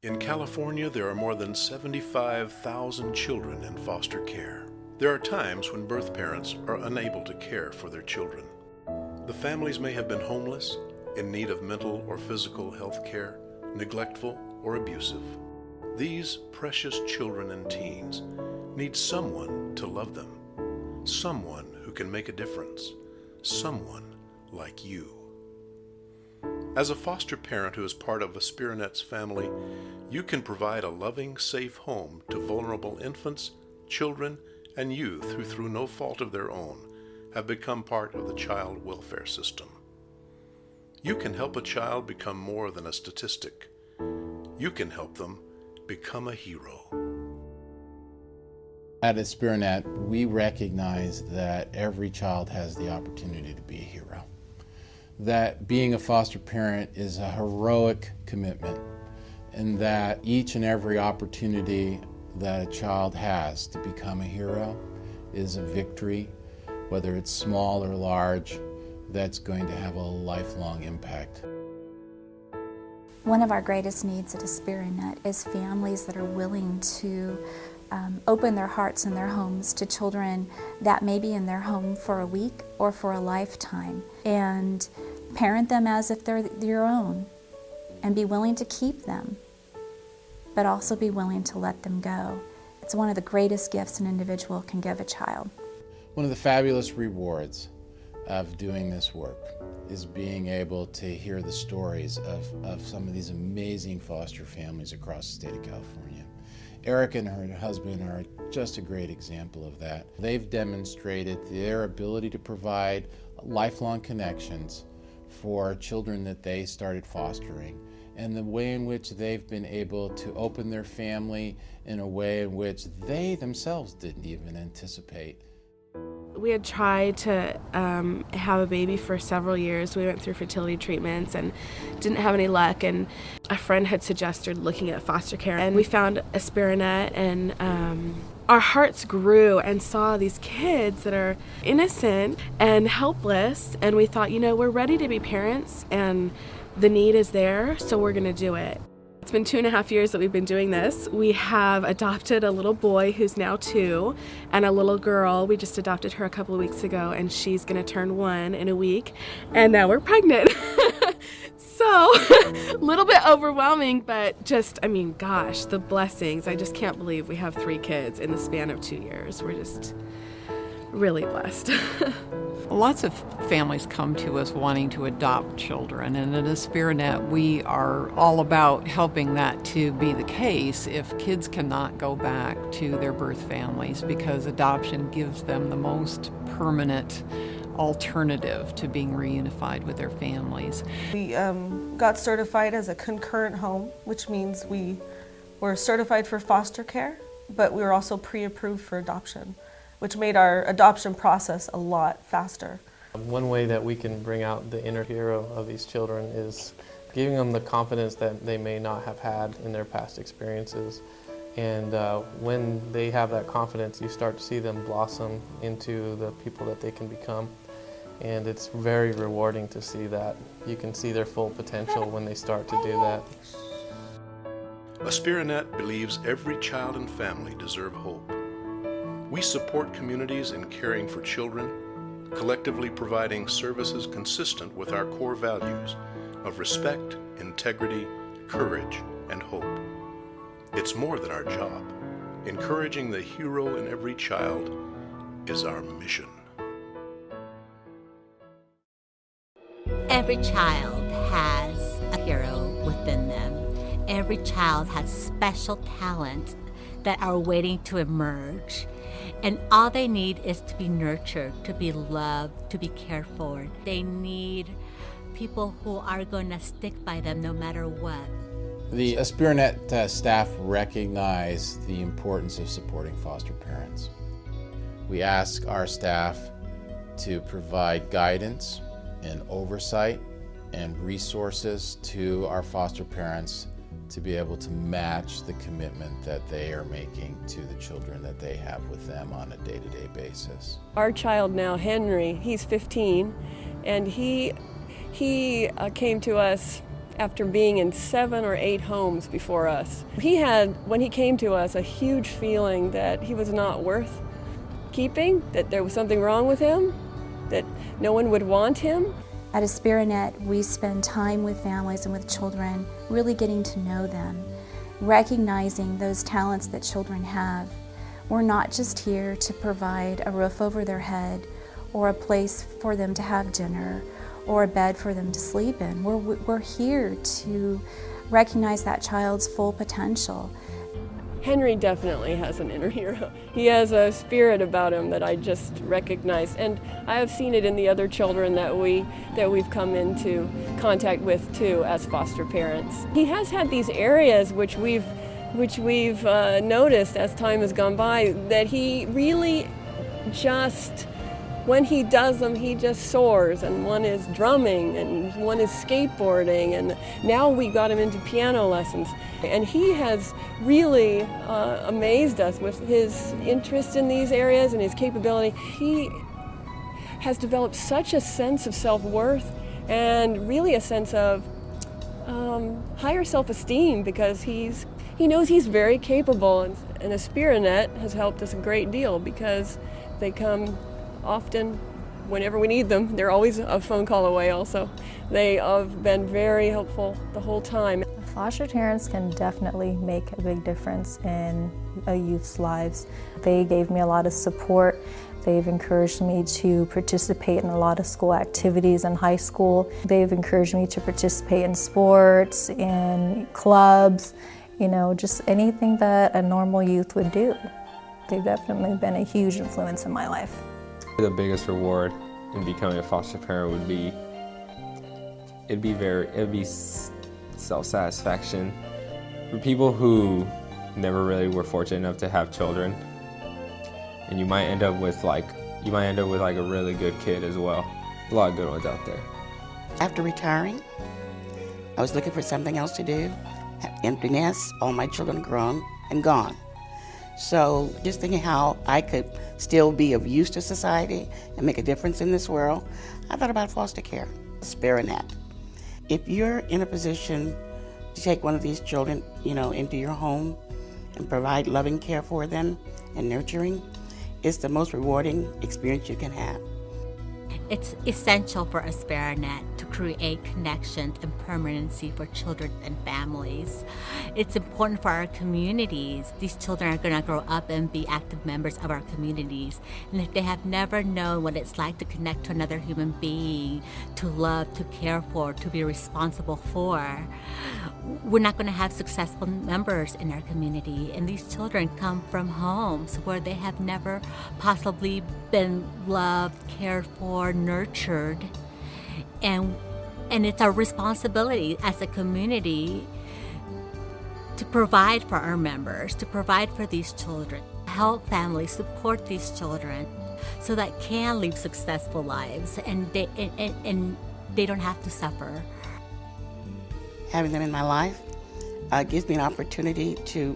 In California, there are more than 75,000 children in foster care. There are times when birth parents are unable to care for their children. The families may have been homeless, in need of mental or physical health care, neglectful or abusive. These precious children and teens need someone to love them, someone who can make a difference, someone like you. As a foster parent who is part of Aspirinet's family, you can provide a loving, safe home to vulnerable infants, children, and youth who, through no fault of their own, have become part of the child welfare system. You can help a child become more than a statistic. You can help them become a hero. At Aspirinet, we recognize that every child has the opportunity to be a hero. That being a foster parent is a heroic commitment, and that each and every opportunity that a child has to become a hero is a victory, whether it's small or large, that's going to have a lifelong impact. One of our greatest needs at Aspirinet is families that are willing to open their hearts and their homes to children that may be in their home for a week or for a lifetime, and parent them as if they're your own, and be willing to keep them, but also be willing to let them go. It's one of the greatest gifts an individual can give a child. One of the fabulous rewards of doing this work is being able to hear the stories of some of these amazing foster families across the state of California. Erica and her husband are just a great example of that. They've demonstrated their ability to provide lifelong connections for children that they started fostering, and the way in which they've been able to open their family in a way in which they themselves didn't even anticipate. We had tried to have a baby for several years. We went through fertility treatments and didn't have any luck, and a friend had suggested looking at foster care, and we found Aspirinet, and our hearts grew and saw these kids that are innocent and helpless, and we thought, you know, we're ready to be parents and the need is there, so we're going to do it. It's been 2.5 years that we've been doing this. We have adopted a little boy who's now 2 and a little girl. We just adopted her a couple of weeks ago, and she's going to turn 1 in a week, and now we're pregnant. So, a little bit overwhelming, but just, I mean, gosh, the blessings. I just can't believe we have 3 kids in the span of 2 years. We're just really blessed. Lots of families come to us wanting to adopt children, and at Aspirinet we are all about helping that to be the case if kids cannot go back to their birth families, because adoption gives them the most permanent alternative to being reunified with their families. We got certified as a concurrent home, which means we were certified for foster care, but we were also pre-approved for adoption, which made our adoption process a lot faster. One way that we can bring out the inner hero of these children is giving them the confidence that they may not have had in their past experiences. And when they have that confidence, you start to see them blossom into the people that they can become. And it's very rewarding to see that. You can see their full potential when they start to do that. Aspirinet believes every child and family deserve hope. We support communities in caring for children, collectively providing services consistent with our core values of respect, integrity, courage, and hope. It's more than our job. Encouraging the hero in every child is our mission. Every child has a hero within them. Every child has special talents that are waiting to emerge. And all they need is to be nurtured, to be loved, to be cared for. They need people who are going to stick by them no matter what. The Aspirinet staff recognize the importance of supporting foster parents. We ask our staff to provide guidance and oversight and resources to our foster parents to be able to match the commitment that they are making to the children that they have with them on a day-to-day basis. Our child now, Henry, he's 15, and he came to us after being in 7 or 8 homes before us. He had, when he came to us, a huge feeling that he was not worth keeping, that there was something wrong with him, that no one would want him. At Esperinet, we spend time with families and with children, really getting to know them, recognizing those talents that children have. We're not just here to provide a roof over their head or a place for them to have dinner or a bed for them to sleep in. We're here to recognize that child's full potential. Henry definitely has an inner hero. He has a spirit about him that I just recognize, and I have seen it in the other children that we've come into contact with too as foster parents. He has had these areas which we've noticed as time has gone by, that he really just, when he does them, he just soars, and one is drumming and one is skateboarding, and now we got him into piano lessons. And he has really amazed us with his interest in these areas and his capability. He has developed such a sense of self-worth and really a sense of higher self-esteem, because he knows he's very capable, and Esperinet has helped us a great deal because they come often whenever we need them. They're always a phone call away also. They have been very helpful the whole time. Foster parents can definitely make a big difference in a youth's lives. They gave me a lot of support. They've encouraged me to participate in a lot of school activities in high school. They've encouraged me to participate in sports, in clubs, just anything that a normal youth would do. They've definitely been a huge influence in my life. The biggest reward in becoming a foster parent would be, it'd be self-satisfaction. For people who never really were fortunate enough to have children, and you might end up with like a really good kid as well. A lot of good ones out there. After retiring, I was looking for something else to do. Empty nest, all my children grown and gone. So just thinking how I could still be of use to society and make a difference in this world, I thought about foster care, Esperinet. If you're in a position to take one of these children, into your home and provide loving care for them and nurturing, it's the most rewarding experience you can have. It's essential for Esperinet to create connections and permanency for children and families. It's important for our communities. These children are going to grow up and be active members of our communities. And if they have never known what it's like to connect to another human being, to love, to care for, to be responsible for, we're not going to have successful members in our community. And these children come from homes where they have never possibly been loved, cared for, nurtured, and it's our responsibility as a community to provide for our members, to provide for these children, help families support these children so that can live successful lives and they don't have to suffer. Having them in my life gives me an opportunity to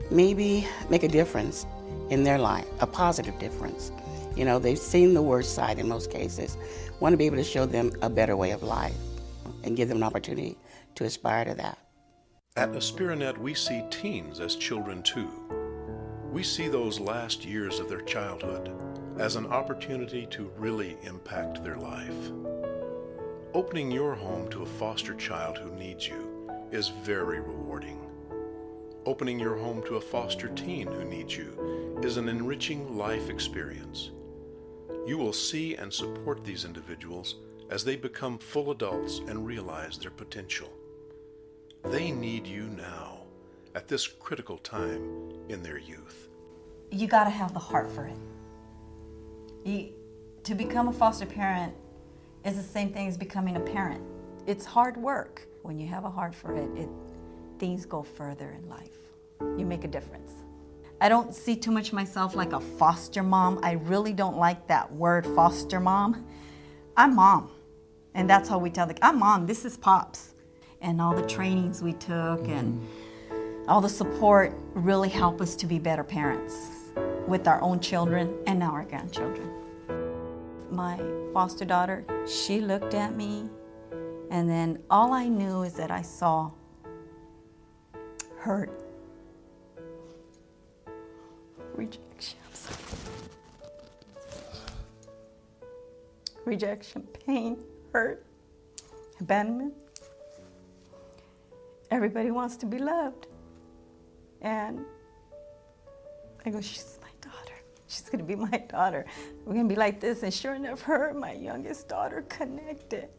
maybe make a difference in their life, a positive difference. They've seen the worst side in most cases. Want to be able to show them a better way of life and give them an opportunity to aspire to that. At Esperinet, we see teens as children too. We see those last years of their childhood as an opportunity to really impact their life. Opening your home to a foster child who needs you is very rewarding. Opening your home to a foster teen who needs you is an enriching life experience. You will see and support these individuals as they become full adults and realize their potential. They need you now, at this critical time in their youth. You got to have the heart for it. To become a foster parent is the same thing as becoming a parent. It's hard work. When you have a heart for it, things go further in life. You make a difference. I don't see too much myself like a foster mom. I really don't like that word, foster mom. I'm mom, and that's how we tell I'm mom, this is Pops. And all the trainings we took and all the support really help us to be better parents with our own children and now our grandchildren. My foster daughter, she looked at me And then all I knew is that I saw hurt, rejection, pain, hurt, abandonment. Everybody wants to be loved. And I go, she's my daughter. She's going to be my daughter. We're going to be like this. And sure enough, her, my youngest daughter, connected.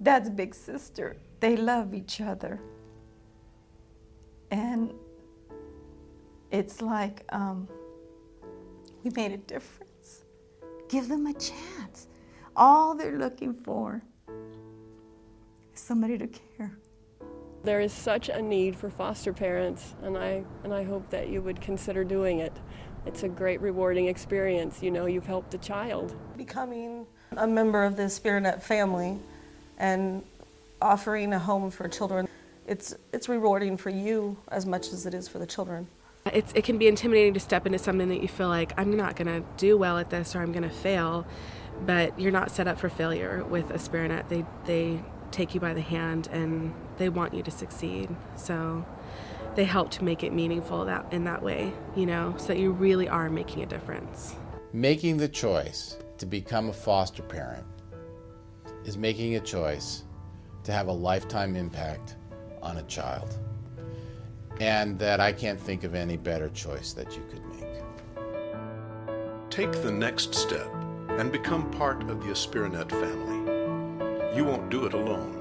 Dad's big sister. They love each other. And it's like we made a difference. Give them a chance. All they're looking for is somebody to care. There is such a need for foster parents, and I hope that you would consider doing it. It's a great, rewarding experience. You know, you've helped a child. Becoming a member of the AspiraNet family and offering a home for children, it's rewarding for you as much as it is for the children. It can be intimidating to step into something that you feel like, I'm not going to do well at this or I'm going to fail, but you're not set up for failure with AspiraNet. They take you by the hand and they want you to succeed. So they help to make it meaningful in that way, you know, so that you really are making a difference. Making the choice to become a foster parent is making a choice to have a lifetime impact on a child. And that I can't think of any better choice that you could make. Take the next step and become part of the AspiraNet family. You won't do it alone.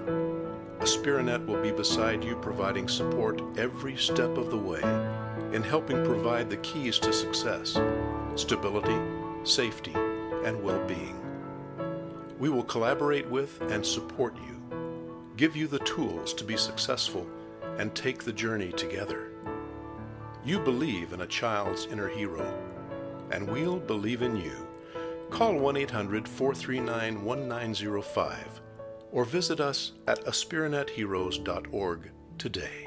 AspiraNet will be beside you, providing support every step of the way in helping provide the keys to success, stability, safety, and well-being. We will collaborate with and support you, give you the tools to be successful, and take the journey together. You believe in a child's inner hero, and we'll believe in you. Call 1-800-439-1905 or visit us at aspiranetheroes.org today.